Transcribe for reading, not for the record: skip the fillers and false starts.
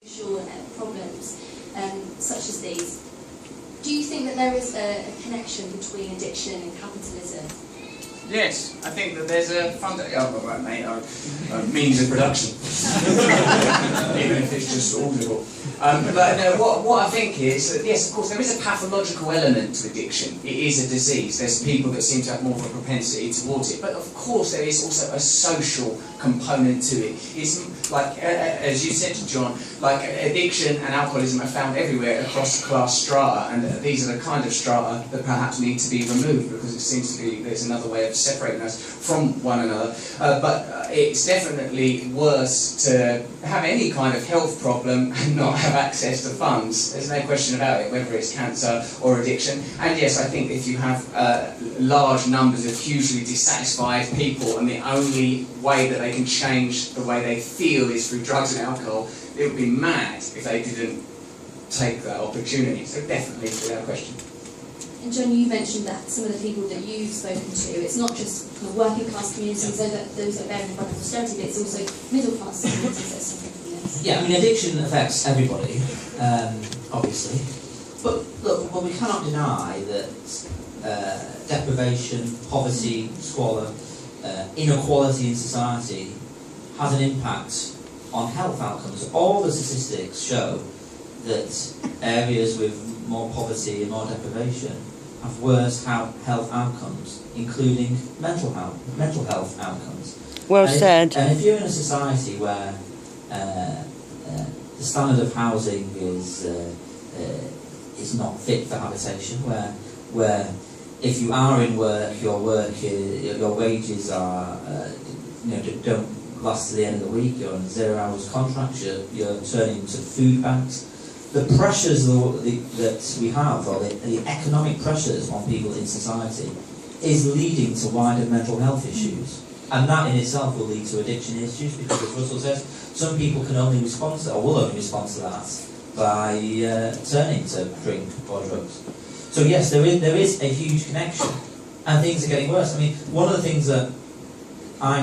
social problems such as these. Do you think that there is a connection between addiction and capitalism? Yes, I think that there's a means of production, even if it's just audible. But no, what I think is that yes, of course, there is a pathological element to addiction. It is a disease. There's people that seem to have more of a propensity towards it, but of course there is also a social component to it. It's like, as you said to John, like addiction and alcoholism are found everywhere across class strata, and these are the kind of strata that perhaps need to be removed because it seems to be there's another way of separating us from one another. But it's definitely worse to have any kind of health problem and not have access to funds. There's no question about it, whether it's cancer or addiction. And yes, I think if you have large numbers of hugely dissatisfied people and the only way that they can change the way they feel is through drugs and alcohol, it would be mad if they didn't take that opportunity. So definitely, without question. And John, you mentioned that some of the people that you've spoken to, it's not just kind of working class communities, those that bear in front of austerity, but it's also middle class communities that suffer from this. Yeah, I mean, addiction affects everybody, obviously. But look, well, we cannot deny that deprivation, poverty, squalor, inequality in society has an impact on health outcomes. All the statistics show that areas with more poverty and more deprivation have worse health outcomes, including mental health outcomes. Well said. And if you're in a society where the standard of housing is not fit for habitation, where if you are in work, your wages are don't last to the end of the week, you're on 0 hours contracts, you're turning to food banks. The pressures that we have, or the economic pressures on people in society, is leading to wider mental health issues. And that in itself will lead to addiction issues, because as Russell says, some people can only respond to that, or will only respond to that, by turning to drink or drugs. So yes, there is a huge connection, and things are getting worse. I mean, one of the things that I'm